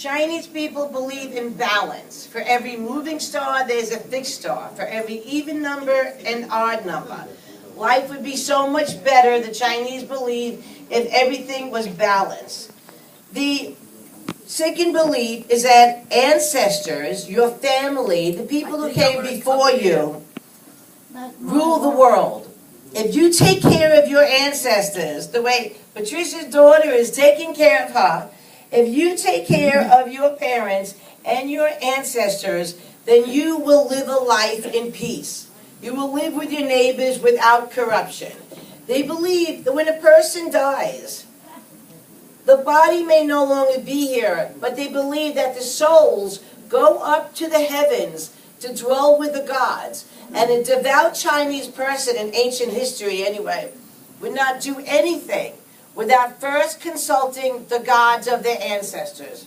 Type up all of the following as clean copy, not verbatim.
Chinese people believe in balance. For every moving star, there's a fixed star. For every even number, an odd number. Life would be so much better, the Chinese believe, if everything was balanced. The second belief is that ancestors, your family, the people who came before you, rule the world. If you take care of your ancestors, the way Patricia's daughter is taking care of her, if you take care of your parents and your ancestors, then you will live a life in peace. You will live with your neighbors without corruption. They believe that when a person dies, the body may no longer be here, but they believe that the souls go up to the heavens to dwell with the gods. And a devout Chinese person in ancient history, anyway, would not do anything without first consulting the gods of their ancestors.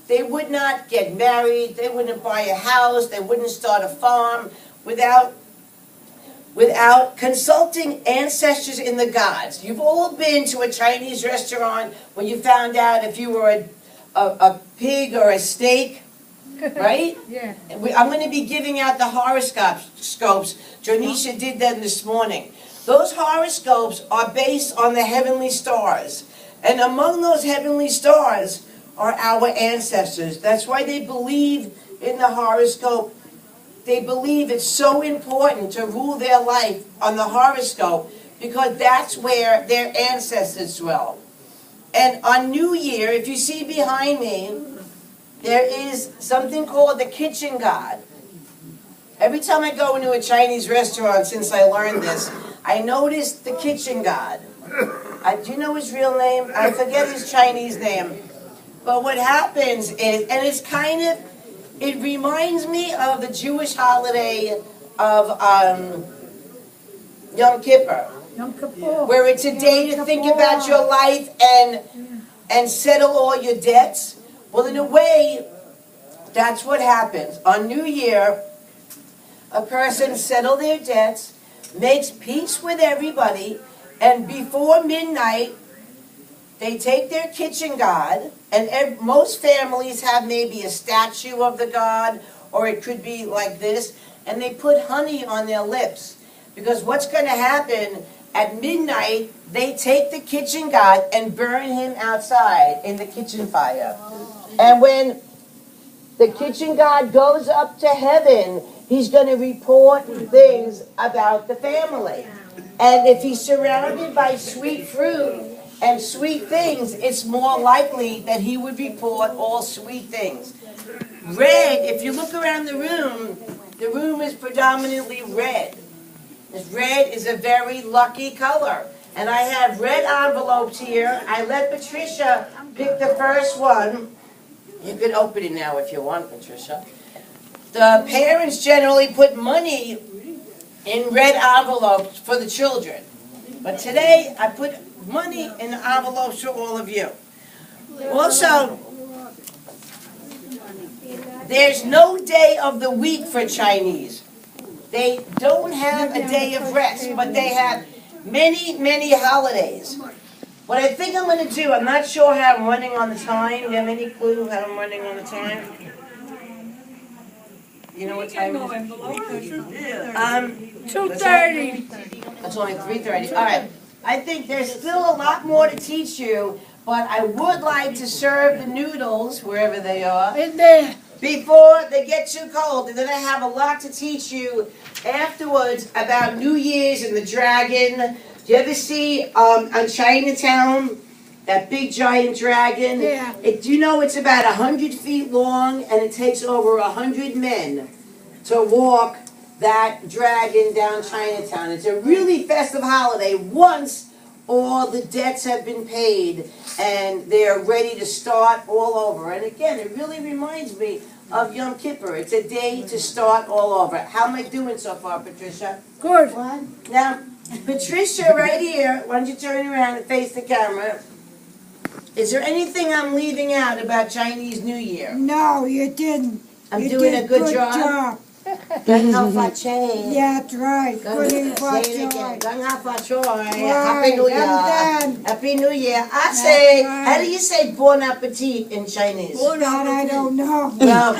They would not get married, they wouldn't buy a house, they wouldn't start a farm without consulting ancestors in the gods. You've all been to a Chinese restaurant when you found out if you were a pig or a steak, right? Yeah. I'm going to be giving out the horoscopes. Jonisha did them this morning. Those horoscopes are based on the heavenly stars. And among those heavenly stars are our ancestors. That's why they believe in the horoscope. They believe it's so important to rule their life on the horoscope because that's where their ancestors dwell. And on New Year, if you see behind me, there is something called the kitchen god. Every time I go into a Chinese restaurant since I learned this, I notice the kitchen god. Do you know his real name? I forget his Chinese name. But what happens is, and it's kind of, it reminds me of the Jewish holiday of Yom Kippur, where it's a day to think about your life and settle all your debts. Well, in a way, that's what happens. On New Year, a person settles their debts, makes peace with everybody, and before midnight, they take their kitchen god, and most families have maybe a statue of the god, or it could be like this, and they put honey on their lips. Because what's going to happen, at midnight, they take the kitchen god and burn him outside in the kitchen fire. And when the kitchen god goes up to heaven, he's going to report things about the family. And if he's surrounded by sweet fruit and sweet things, it's more likely that he would report all sweet things. Red, if you look around the room is predominantly red. Red is a very lucky color. And I have red envelopes here. I let Patricia pick the first one. You can open it now if you want, Patricia. The parents generally put money in red envelopes for the children. But today, I put money in the envelopes for all of you. Also, there's no day of the week for Chinese. They don't have a day of rest, but they have many, many holidays. What I think I'm going to do, I'm not sure how I'm running on the time. Do you have any clue how I'm running on the time? You know what time it is? 2:30. It's only 3:30. All right. I think there's still a lot more to teach you, but I would like to serve the noodles, wherever they are, In there. before they get too cold. And then I have a lot to teach you afterwards about New Year's and the dragon. Do you ever see on Chinatown that big giant dragon? Yeah. Do you know it's about 100 feet long and it takes over 100 men to walk that dragon down Chinatown? It's a really festive holiday once all the debts have been paid and they're ready to start all over. And again, it really reminds me of Yom Kippur. It's a day to start all over. How am I doing so far, Patricia? Good. Now, Patricia, right here, why don't you turn around and face the camera? Is there anything I'm leaving out about Chinese New Year? No, you didn't. I'm You doing did a good job? Gang Fache. Yeah, that's right. Good evening, Say it again. Joy. Gang Fachoy. Right, Happy New Year. I'm done. Happy New Year. I say, right. how do you say bon appetit in Chinese? That I don't know. Well,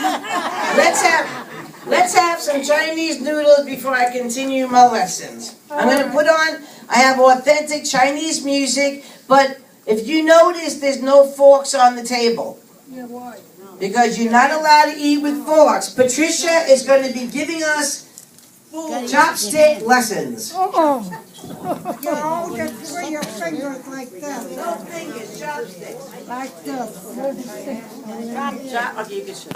let's have some Chinese noodles before I continue my lessons. I'm going to put on, I have authentic Chinese music, but if you notice, there's no forks on the table. Yeah, why? Because you're not allowed to eat with forks. Patricia is going to be giving us chopstick lessons. Oh. You hold it with your fingers like this. No fingers, chopsticks. Like this. Okay, you can show.